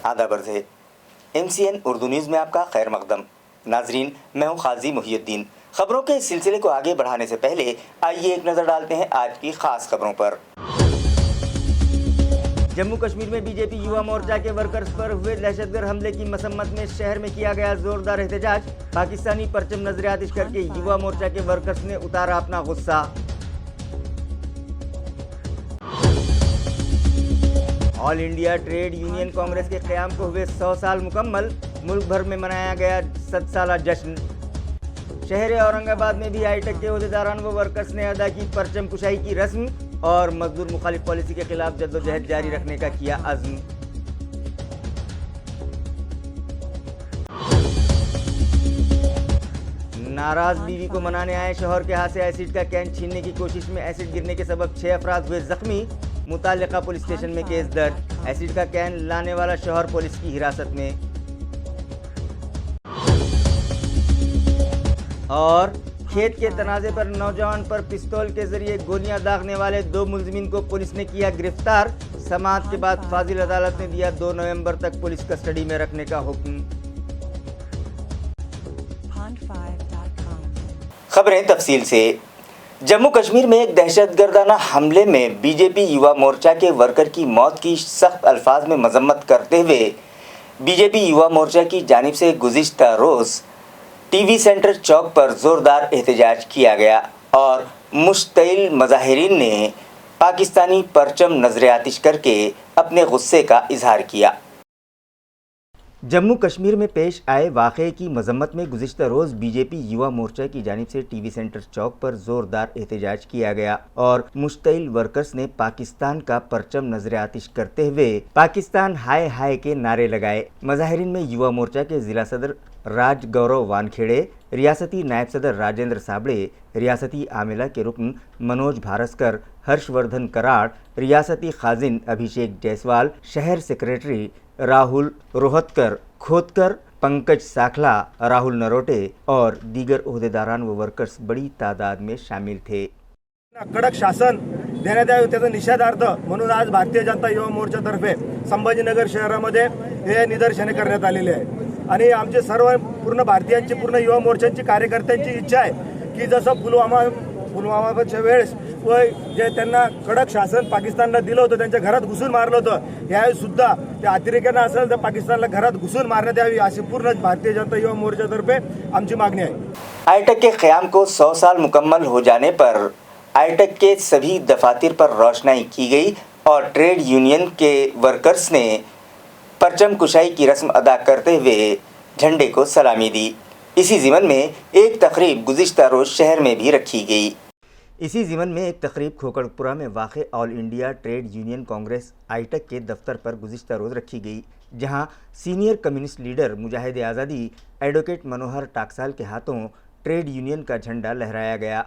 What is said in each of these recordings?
आदाब अर्ज़ है। MCN उर्दू न्यूज़ में आपका खैर मकदम। नाजरीन, मैं हूँ खाजी मुहियुद्दीन। खबरों के इस सिलसिले को आगे बढ़ाने से पहले आइए एक नज़र डालते हैं आज की खास खबरों पर। जम्मू कश्मीर में बीजेपी युवा मोर्चा के वर्कर्स पर हुए दहशतगर्द हमले की मसम्मत में शहर में किया गया जोरदार एहतजाज। पाकिस्तानी परचम नजर आतिश करके युवा मोर्चा के वर्कर्स ने उतारा अपना गुस्सा। All India trade union Congress के क़याम को हुए 100 साल मुकम्मल। मुल्क भर में मनाया गया 100 साला जश्न। शहर औरंगाबाद में भी आईटेक के ओहदेदारान व वर्कर्स ने अदा की परचम कुशाई की रस्म और मजदूर मुखालिफ पॉलिसी के खिलाफ जद्दोजहद जारी रखने का किया अज़्म। नाराज बीवी को मनाने आए शौहर के हाथ से एसिड का कैन छीनने की कोशिश में एसिड गिरने के सबब 6 अफराद हुए जख्मी। मुताल्लिका पुलिस स्टेशन में केस दर्ज। एसिड का कैन लाने वाला शौहर पुलिस की हिरासत में। और खेत के तनाज़े पर नौजवान पर पिस्तौल के जरिए गोलियां दागने वाले 2 मुलजिमीन को पुलिस ने किया गिरफ्तार। समाअत के बाद फाजिल अदालत ने दिया 2 नवंबर तक पुलिस कस्टडी में रखने का हुक्म। खबरें तफसील से। जम्मू कश्मीर में एक दहशतगर्दाना हमले में बीजेपी युवा मोर्चा के वर्कर की मौत की सख्त अल्फाज में मजम्मत करते हुए बीजेपी युवा मोर्चा की जानिब से गुज़िश्ता रोज़ टीवी सेंटर चौक पर ज़ोरदार एहतजाज किया गया और मुश्तइल मुजाहिरीन ने पाकिस्तानी परचम नजर आतिश करके अपने गुस्से का इजहार किया। जम्मू कश्मीर में पेश आए वाक़े की मजम्मत में गुज़िश्ता रोज़ बीजेपी युवा मोर्चा की जानिब से टीवी सेंटर चौक पर ज़ोरदार एहतजाज किया गया और मुश्तइल वर्कर्स ने पाकिस्तान का परचम नजर आतिश करते हुए पाकिस्तान हाय हाय के नारे लगाए। मुजाहिरीन में युवा मोर्चा के ज़िला सदर राज गौरव वानखेड़े, रियासती नायब सदर राजेंद्र साबड़े, रियासती आमिला के रुकन मनोज भारस्कर, हर्षवर्धन कराड़, रियासती खाजिन अभिषेक जायसवाल, शहर सेक्रेटरी राहुल रोहतकर खोदकर, पंकज साखला, राहुल नरोटे और दीगर ओहदेदारान व वर्कर्स बड़ी तादाद में शामिल थे। कडक शासन देण्यात यावे त्याचा निषेधार्थ म्हणून आज भारतीय जनता युवा मोर्चातर्फे संभाजीनगर शहरामध्ये हे निदर्शने करण्यात आलेले आहे आणि आमचे सर्व पूर्ण भारतीयांची पूर्ण युवा मोर्चांची कार्यकर्त्यांची इच्छा आहे की जसं पुलवामाच्या वेळेस व जे त्यांना कडक शासन पाकिस्तानला दिलं होतं, त्यांच्या घरात घुसून मारलं होतं, यावेळी सुद्धा त्या अतिरेक्यांना असेल तर पाकिस्तानला घरात घुसून मारण्यात यावी अशी पूर्ण भारतीय जनता युवा मोर्चातर्फे आमची मागणी आहे। आईटेक के क़याम को 100 साल मुकम्मल हो जाने पर आईटेक के सभी दफातर पर रोशनाई की गई और ट्रेड यूनियन के वर्कर्स ने परचम कुशाई की रस्म अदा करते हुए झंडे को सलामी दी। इसी ज़िमन में एक तकरीब गुज़िश्ता रोज़ शहर में भी रखी गई। इसी ज़िमन में एक तकरीब खोकड़पुरा में वाक़ all India trade union Congress आईटेक के दफ्तर पर गुज़िश्ता रोज़ रखी गई, जहां सीनियर कम्युनिस्ट लीडर मुजाहिद आज़ादी एडवोकेट मनोहर टाकसाल के हाथों ट्रेड यूनियन का झंडा लहराया गया।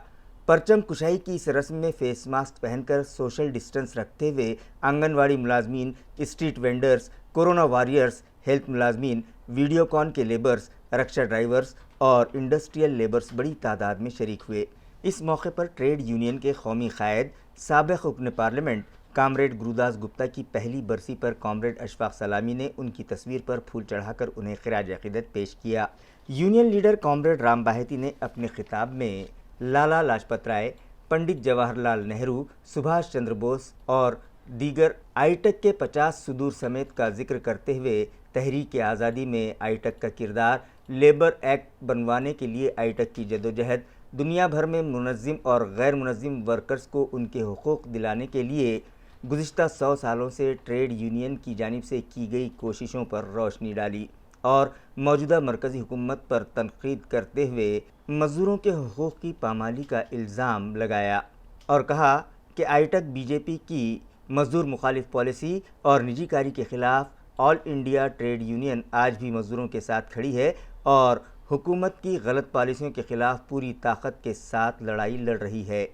परचम कुशाई की इस रस्म में फेस मास्क पहनकर सोशल डिस्टेंस रखते हुए आंगनवाड़ी मुलाजमीन, street vendors, corona warriors, health मुलाजमीन, वीडियोकॉन के लेबर्स, रक्षा ड्राइवर्स और इंडस्ट्रियल लेबर्स बड़ी तादाद में शरीक हुए। इस मौके पर ट्रेड यूनियन के कौमी क़ायद साबिक़ रुकन पार्लियामेंट कामरेड गुरुदास गुप्ता की पहली बरसी पर कॉमरेड अशफाक सलामी ने उनकी तस्वीर पर फूल चढ़ाकर उन्हें खिराज अक़ीदत पेश किया। Union leader comrade Ram Baheti ने अपने खिताब में लाला लाजपत राय, पंडित जवाहरलाल नेहरू, सुभाष चंद्र बोस और दीगर आईटेक के 50 सुदूर समेत का जिक्र करते हुए तहरीक आज़ादी में आईटेक का किरदार, लेबर एक्ट बनवाने के लिए आईटेक की जदोजहद, दुनिया भर में मुनज़्ज़िम और गैर मुनज़्ज़िम वर्कर्स को उनके हुकूक़ दिलाने के लिए गुज़िश्ता 100 सालों से ट्रेड यूनियन की जानिब से की गई कोशिशों पर रोशनी डाली और मौजूदा मरकज़ी हुकूमत पर तनक़ीद करते हुए मज़दूरों के हुकूक़ की पामाली का इल्ज़ाम लगाया और कहा कि आईटेक बीजेपी की मज़दूर मुखालिफ पॉलिसी और निजीकारी के ख़िलाफ़ ऑल इंडिया ट्रेड यूनियन आज भी मज़दूरों के साथ खड़ी है और हुकूमत की गलत पॉलिसियों के ख़िलाफ़ पूरी ताकत के साथ लड़ाई लड़ रही है।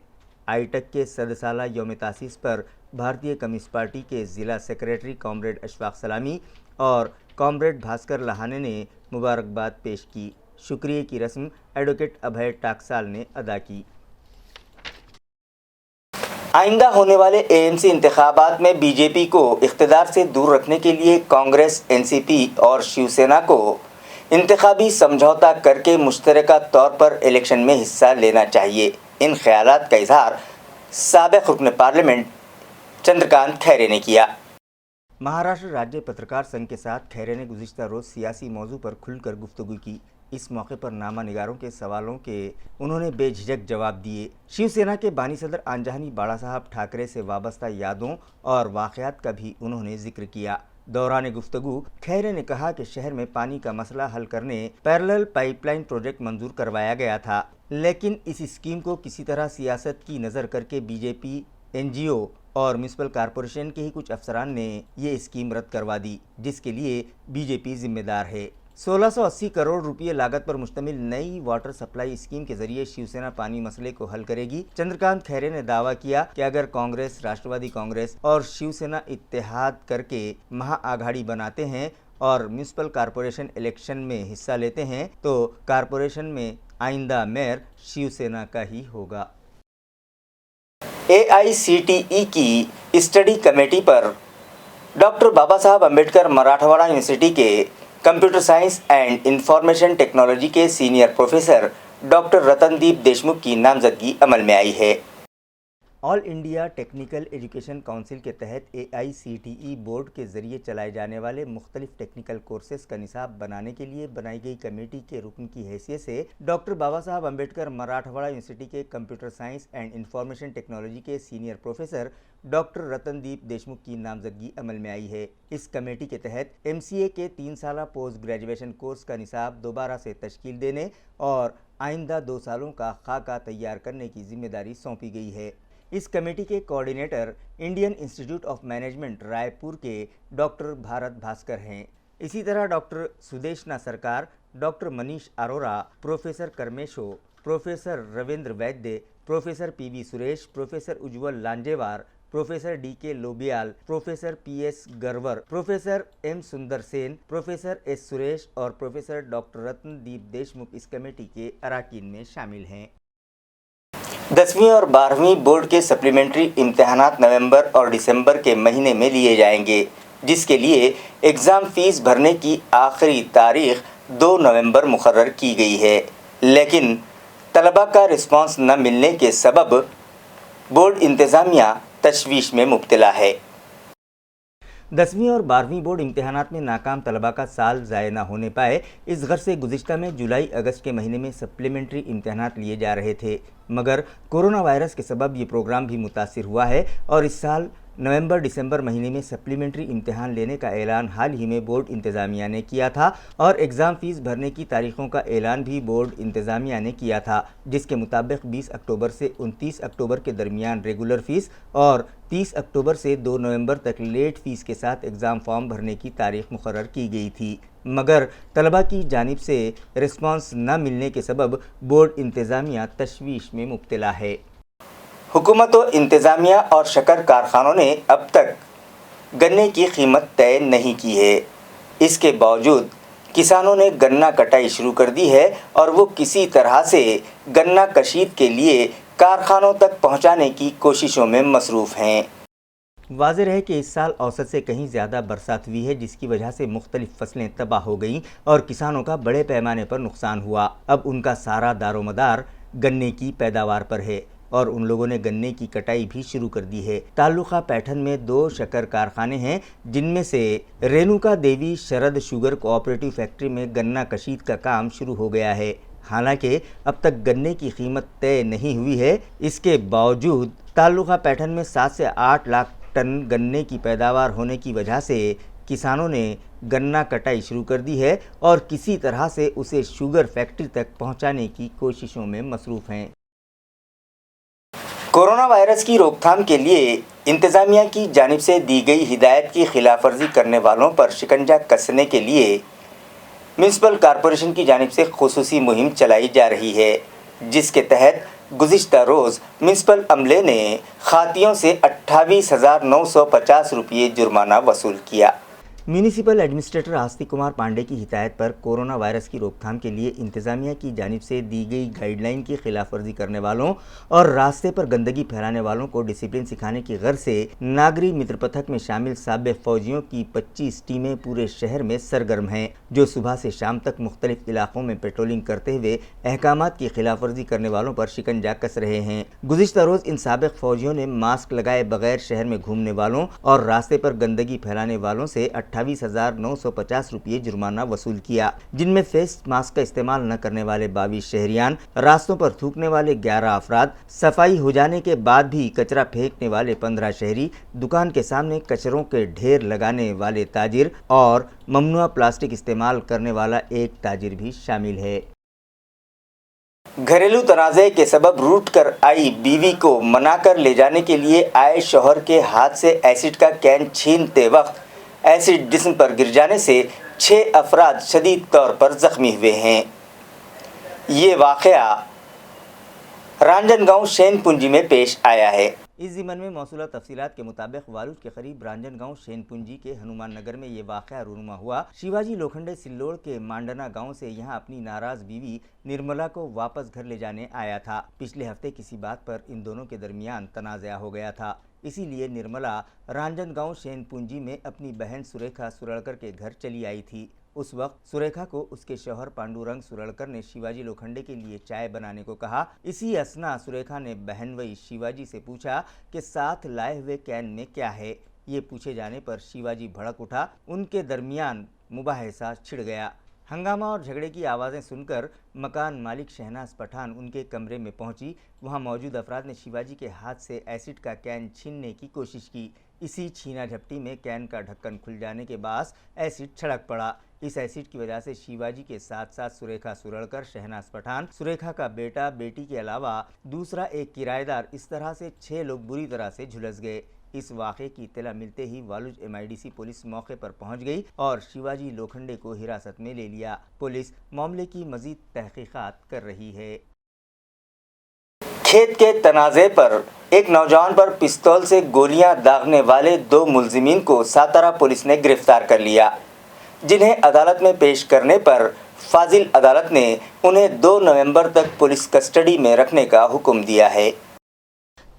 आईटेक के 100 साला यौम तासीस पर भारतीय कम्युनिस्ट पार्टी के ज़िला सेक्रेटरी कॉमरेड अशफाक सलामी और कॉमरेड भास्कर लहाने ने मुबारकबाद पेश की। शुक्रिया की रस्म एडवोकेट अभय टाकसाल ने अदा की। آئندہ ہونے والے AMC انتخابات میں BJP کو اقتدار سے دور رکھنے کے لیے کانگریس، NCP اور شیو سینا کو انتخابی سمجھوتا کر کے مشترکہ طور پر الیکشن میں حصہ لینا چاہیے۔ ان خیالات کا اظہار سابق رکن پارلیمنٹ چندرکانت کھیرے نے کیا۔ مہاراشٹر راجیہ پترکار سنگھ کے ساتھ کھیرے نے گزشتہ روز سیاسی موضوع پر کھل کر گفتگو کی۔ اس موقع پر نامہ نگاروں کے سوالوں کے انہوں نے بے جھجک جواب دیے۔ شیو سینا کے بانی صدر آنجہانی بالا صاحب ٹھاکرے سے وابستہ یادوں اور واقعات کا بھی انہوں نے ذکر کیا۔ دوران گفتگو کھیرے نے کہا کہ شہر میں پانی کا مسئلہ حل کرنے پیرالل پائپ لائن پروجیکٹ منظور کروایا گیا تھا، لیکن اس اسکیم کو کسی طرح سیاست کی نظر کر کے BJP، NGO اور میونسپل کارپوریشن کے ہی کچھ افسران نے یہ اسکیم رد کروا دی، جس کے لیے BJP ذمہ دار ہے۔ 1680 کروڑ روپے لاگت پر مشتمل نئی واٹر سپلائی اسکیم کے ذریعے شیو سینا پانی مسئلے کو حل کرے گی۔ چندرکانت کھیرے نے دعویٰ کیا کہ اگر کانگریس، راشٹروادی کانگریس اور شیو سینا اتحاد کر کے مہا آگھاڑی بناتے ہیں اور میونسپل کارپوریشن الیکشن میں حصہ لیتے ہیں تو کارپوریشن میں آئندہ میئر شیو سینا کا ہی ہوگا۔ AICTE کی اسٹڈی کمیٹی پر ڈاکٹر بابا صاحب امبیڈکر مراٹھواڑہ یونیورسٹی کے computer science and information technology کے senior professor doctor Ratan Deep Deshmukh کی نامزدگی عمل میں آئی ہے۔ آل انڈیا ٹیکنیکل ایجوکیشن کونسل کے تحت AICTE بورڈ کے ذریعے چلائے جانے والے مختلف ٹیکنیکل کورسز کا نصاب بنانے کے لیے بنائی گئی کمیٹی کے رکن کی حیثیت سے ڈاکٹر بابا صاحب امبیڈکر مراٹھواڑہ یونیورسٹی کے computer science and information technology کے senior professor doctor Ratan Deep Deshmukh کی نامزدگی عمل میں آئی ہے۔ اس کمیٹی کے تحت MCA کے 3 سالہ پوسٹ گریجویشن کورس کا نصاب دوبارہ سے تشکیل دینے اور آئندہ 2 سالوں کا خاکہ تیار کرنے کی ذمہ داری سونپی گئی ہے۔ اس کمیٹی کے coordinator Indian institute of management Raipur کے ڈاکٹر بھارت بھاسکر ہیں۔ اسی طرح doctor Sudeshna Sarkar, doctor Manish Arora, professor Karmeshu, professor Ravindra Vaidya, professor PV Suresh, professor Ujjwal Lanjewar, professor DK Lobiyal, professor PS Grover, professor M Sundar Sen, professor S Suresh اور پروفیسر ڈاکٹر رتن دیپ دیشمکھ اس کمیٹی کے اراکین میں شامل ہیں۔ 10ویں اور 12ویں بورڈ کے سپلیمنٹری امتحانات نومبر اور دسمبر کے مہینے میں لیے جائیں گے، جس کے لیے ایگزام فیس بھرنے کی آخری تاریخ 2 نومبر مقرر کی گئی ہے، لیکن طلباء کا رسپانس نہ ملنے کے سبب بورڈ انتظامیہ تشویش میں مبتلا ہے۔ 10ویں اور 12ویں بورڈ امتحانات میں ناکام طلباء کا سال ضائع نہ ہونے پائے، اس غرض سے گزشتہ میں جولائی اگست کے مہینے میں سپلیمنٹری امتحانات لیے جا رہے تھے، مگر کورونا وائرس کے سبب یہ پروگرام بھی متاثر ہوا ہے اور اس سال نومبر دسمبر مہینے میں سپلیمنٹری امتحان لینے کا اعلان حال ہی میں بورڈ انتظامیہ نے کیا تھا اور ایگزام فیس بھرنے کی تاریخوں کا اعلان بھی بورڈ انتظامیہ نے کیا تھا، جس کے مطابق 20 اکتوبر سے 29 اکتوبر کے درمیان ریگولر فیس اور 30 اکتوبر سے 2 نومبر تک لیٹ فیس کے ساتھ ایگزام فارم بھرنے کی تاریخ مقرر کی گئی تھی، مگر طلباء کی جانب سے رسپانس نہ ملنے کے سبب بورڈ انتظامیہ تشویش میں مبتلا ہے۔ حکومت و انتظامیہ اور شکر کارخانوں نے اب تک گنے کی قیمت طے نہیں کی ہے، اس کے باوجود کسانوں نے گنا کٹائی شروع کر دی ہے اور وہ کسی طرح سے گنا کشید کے لیے کارخانوں تک پہنچانے کی کوششوں میں مصروف ہیں۔ واضح ہے کہ اس سال اوسط سے کہیں زیادہ برسات ہوئی ہے، جس کی وجہ سے مختلف فصلیں تباہ ہو گئیں اور کسانوں کا بڑے پیمانے پر نقصان ہوا۔ اب ان کا سارا دار و مدار گنے کی پیداوار پر ہے اور ان لوگوں نے گنے کی کٹائی بھی شروع کر دی ہے۔ تعلقہ پیٹھن میں 2 شکر کارخانے ہیں، جن میں سے رینوکا دیوی شرد شوگر کوآپریٹو فیکٹری میں گنا کشید کا کام شروع ہو گیا ہے۔ حالانکہ اب تک گنے کی قیمت طے نہیں ہوئی ہے، اس کے باوجود تعلقہ پیٹھن میں 7 سے 8 لاکھ ٹن گنے کی پیداوار ہونے کی وجہ سے کسانوں نے گنا کٹائی شروع کر دی ہے اور کسی طرح سے اسے شوگر فیکٹری تک پہنچانے کی کوششوں میں مصروف ہیں۔ کورونا وائرس کی روک تھام کے لیے انتظامیہ کی جانب سے دی گئی ہدایت کی خلاف ورزی کرنے والوں پر شکنجہ کسنے کے لیے میونسپل کارپوریشن کی جانب سے خصوصی مہم چلائی جا رہی ہے، جس کے تحت گزشتہ روز میونسپل عملے نے خاطیوں سے 28,950 روپے جرمانہ وصول کیا۔ म्यूनिसिपल एडमिनिस्ट्रेटर आस्तिक कुमार पांडे की हिदायत पर कोरोना वायरस की रोकथाम के लिए इंतजामिया की जानिब से दी गई गाइडलाइन की खिलाफ वर्जी करने वालों और रास्ते पर गंदगी फैलाने वालों को डिसिप्लिन सिखाने की गर्ज से नागरी मित्र पथक में शामिल साबिक फौजियों की 25 टीमें पूरे शहर में सरगर्म हैं, जो सुबह से शाम तक मुख्तलिफ इलाकों में पेट्रोलिंग करते हुए अहकामात की खिलाफ वर्जी करने वालों पर शिकंजा कस रहे हैं। गुज़िश्ता रोज इन साबिक फौजियों ने मास्क लगाए बगैर शहर में घूमने वालों और रास्ते पर गंदगी फैलाने वालों से 28,950 रुपये जुर्माना वसूल किया, जिनमें फेस मास्क का इस्तेमाल न करने वाले 22 शहरियान, रास्तों पर थूकने वाले 11 अफराद, सफाई हो जाने के बाद भी कचरा फेंकने वाले 15 शहरी, दुकान के सामने कचरों के ढेर लगाने वाले ताजिर और ममनुआ प्लास्टिक इस्तेमाल करने वाला एक ताजिर भी शामिल है। घरेलू तनाज़े के सबब रूठ कर आई बीवी को मनाकर ले जाने के लिए आए शौहर के हाथ से एसिड का कैन छीनते वक्त एसिड जिस्म पर गिर जाने से 6 अफराद शदीद तौर पर जख्मी हुए हैं। ये वाक़या रांजनगांव शैनपुंजी में पेश आया है। इस ज़िमन में मौसूला तफसीलात के मुताबिक वालूज के करीब रांजनगांव शैनपुंजी के हनुमान नगर में ये वाक़या रूनुमा हुआ। शिवाजी लोखंडे सिल्लोड़ के मांडना गांव से यहां अपनी नाराज़ बीवी निर्मला को वापस घर ले जाने आया था। पिछले हफ्ते किसी बात पर इन दोनों के दरमियान तनाज़ा हो गया था, इसीलिए निर्मला रांजनगांव शैनपुंजी में अपनी बहन सुरेखा सुरड़कर के घर चली आई थी। उस वक्त सुरेखा को उसके शौहर पांडुरंग सुरड़कर ने शिवाजी लोखंडे के लिए चाय बनाने को कहा। इसी असना सुरेखा ने बहनवई शिवाजी से पूछा कि साथ लाए हुए कैन में क्या है। ये पूछे जाने पर शिवाजी भड़क उठा। उनके दरमियान मुबाहिसा छिड़ गया। हंगामा और झगड़े की आवाज़ें सुनकर मकान मालिक शहनाज पठान उनके कमरे में पहुंची। वहां मौजूद अफराद ने शिवाजी के हाथ से एसिड का कैन छीनने की कोशिश की। इसी छीना झपटी में कैन का ढक्कन खुल जाने के बाद एसिड छड़क पड़ा। इस एसिड की वजह से शिवाजी के साथ साथ सुरेखा सुरड़कर, शहनाज पठान, सुरेखा का बेटा बेटी के अलावा दूसरा एक किराएदार, इस तरह से 6 लोग बुरी तरह से झुलस गए। इस वाक़े की इत्तला मिलते ही वालूज MIDC पुलिस मौके पर पहुंच गई और शिवाजी लोखंडे को हिरासत में ले लिया। पुलिस मामले की मजीद तहकीकात कर रही है। खेत के तनाज़े पर एक नौजवान पर पिस्तौल से गोलियां दागने वाले 2 मुलजिमीन को सातारा पुलिस ने गिरफ्तार कर लिया, जिन्हें अदालत में पेश करने पर फाजिल अदालत ने उन्हें 2 नवंबर तक पुलिस कस्टडी में रखने का हुक्म दिया है।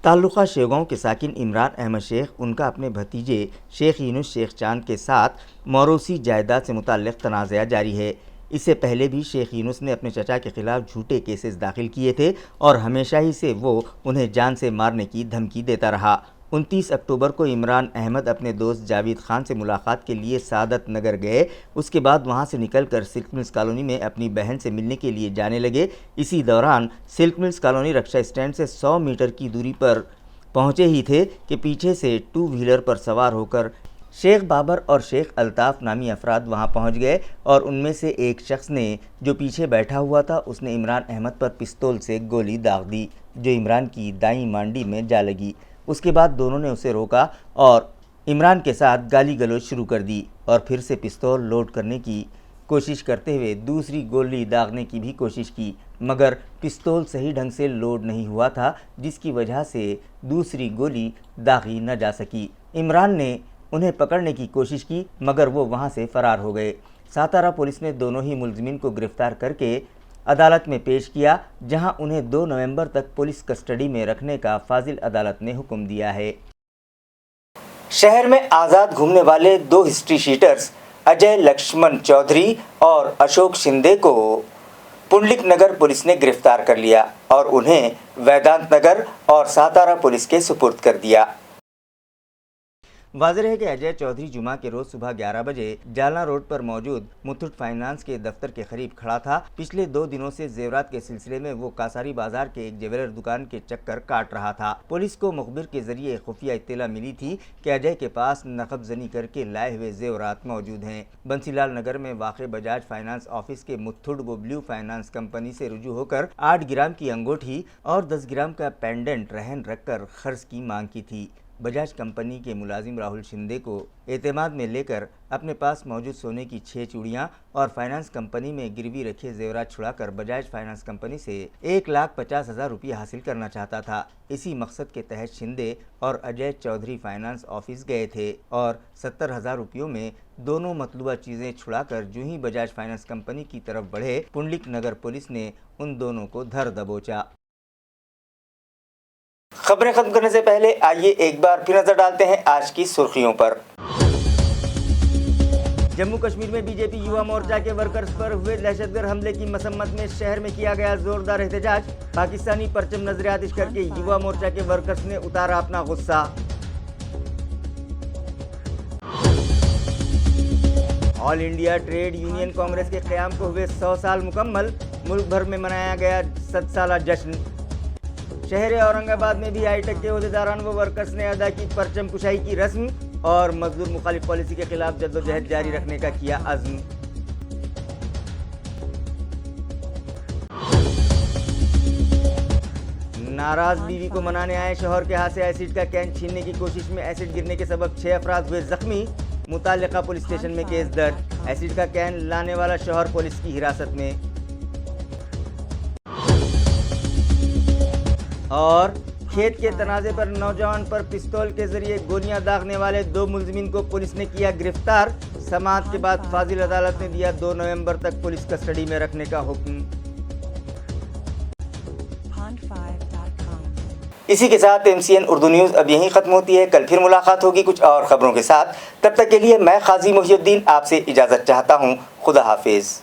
ताल्लुका शेगांव के साकिन इमरान अहमद शेख उनका अपने भतीजे शेख यूनुस शेख चांद के साथ मौरूसी जायदाद से मुताल्लिक़ तनाज़ा जारी है। इससे पहले भी शेख यूनुस ने अपने चचा के खिलाफ झूठे केसेस दाखिल किए थे और हमेशा ही से वो उन्हें जान से मारने की धमकी देता रहा। 29 अक्टूबर को इमरान अहमद अपने दोस्त जावेद खान से मुलाकात के लिए सादत नगर गए। उसके बाद वहां से निकलकर सिल्क मिल्स कॉलोनी में अपनी बहन से मिलने के लिए जाने लगे। इसी दौरान सिल्क मिल्स कॉलोनी रक्षा स्टैंड से 100 मीटर की दूरी पर पहुंचे ही थे कि पीछे से 2 व्हीलर पर सवार होकर शेख बाबर और शेख अल्ताफ़ नामी अफराद वहां पहुंच गए और उनमें से एक शख्स ने, जो पीछे बैठा हुआ था, उसने इमरान अहमद पर पिस्तौल से गोली दाग दी, जो इमरान की दाईं मांडी में जा लगी। उसके बाद दोनों ने उसे रोका और इमरान के साथ गाली गलौज शुरू कर दी और फिर से पिस्तौल लोड करने की कोशिश करते हुए दूसरी गोली दागने की भी कोशिश की, मगर पिस्तौल सही ढंग से लोड नहीं हुआ था, जिसकी वजह से दूसरी गोली दागी न जा सकी। इमरान ने उन्हें पकड़ने की कोशिश की, मगर वो वहां से फरार हो गए। सातारा पुलिस ने दोनों ही मुलजिमीन को गिरफ्तार करके अदालत में पेश किया, जहां उन्हें 2 नवंबर तक पुलिस कस्टडी में रखने का फाजिल अदालत ने हुक्म दिया है। शहर में आज़ाद घूमने वाले 2 हिस्ट्री शीटर्स अजय लक्ष्मण चौधरी और अशोक शिंदे को पुंडलिक नगर पुलिस ने गिरफ्तार कर लिया और उन्हें वेदांत नगर और सातारा पुलिस के सुपुर्द कर दिया। वाज़ेह है कि अजय चौधरी जुमा के रोज सुबह 11 बजे जालना रोड पर मौजूद मुथूट फाइनेंस के दफ्तर के करीब खड़ा था। पिछले 2 दिनों से जेवरात के सिलसिले में वो कासारी बाजार के एक ज्वेलर दुकान के चक्कर काट रहा था। पुलिस को मुखबिर के जरिए खुफिया इत्तला मिली थी कि अजय के पास नकबजनी करके लाए हुए जेवरात मौजूद हैं। बंसीलाल नगर में वाक़े बजाज फाइनेंस ऑफिस के मुथूट व ब्लू फाइनेंस कंपनी से रुजू होकर 8 ग्राम की अंगूठी और 10 ग्राम का पेंडेंट रहन रखकर खर्च की मांग की थी। बजाज कंपनी के मुलाजिम राहुल शिंदे को एतमाद में लेकर अपने पास मौजूद सोने की 6 चूड़ियां और फाइनेंस कंपनी में गिरवी रखे जेवरात छुड़ाकर बजाज फाइनेंस कंपनी से 1,50,000 रुपये हासिल करना चाहता था। इसी मकसद के तहत शिंदे और अजय चौधरी फाइनेंस ऑफिस गए थे और 70,000 रुपयों में दोनों मतलूबा चीज़ें छुड़ाकर जो ही बजाज फाइनेंस कंपनी की तरफ बढ़े, पुंडलिक नगर पुलिस ने उन दोनों को धर दबोचा। खबरें खत्म करने से पहले आइए एक बार फिर नजर डालते हैं आज की सुर्खियों पर। जम्मू कश्मीर में बीजेपी युवा मोर्चा के वर्कर्स पर हुए दहशतगर्द हमले की मसम्मत में शहर में किया गया जोरदार एहतजाज। पाकिस्तानी परचम नजर आतिश करके युवा मोर्चा के वर्कर्स ने उतारा अपना गुस्सा। All India trade union Congress के क़याम को हुए 100 साल मुकम्मल। मुल्क भर में मनाया गया 7 साला जश्न। शहर औरंगाबाद में भी हाईटेक के ओहदेदारान व वर्कर्स ने अदा की परचम कुशाई की रस्म और मजदूर मुखालिफ पॉलिसी के खिलाफ जद्दोजहद जारी रखने का किया अज़्म। नाराज बीवी को मनाने आए शौहर के हाथ से एसिड का कैन छीनने की कोशिश में एसिड गिरने के सबब 6 अफराद हुए जख्मी। मुताल्लिका पुलिस स्टेशन में केस दर्ज। एसिड का कैन लाने वाला शौहर पुलिस की हिरासत में। और खेत के तनाज़े पर नौजवान पर पिस्तौल के जरिए गोलियां दागने वाले 2 मुलजिमीन को पुलिस ने किया गिरफ्तार। समाअत के बाद फाजिल अदालत ने दिया 2 नवंबर तक पुलिस कस्टडी में रखने का हुक्म। इसी के साथ MCN उर्दू न्यूज़ अब यहीं ख़त्म होती है। कल फिर मुलाकात होगी कुछ और ख़बरों के साथ। तब तक के लिए मैं क़ाज़ी मोहिउद्दीन आपसे इजाज़त चाहता हूँ। खुदा हाफिज़।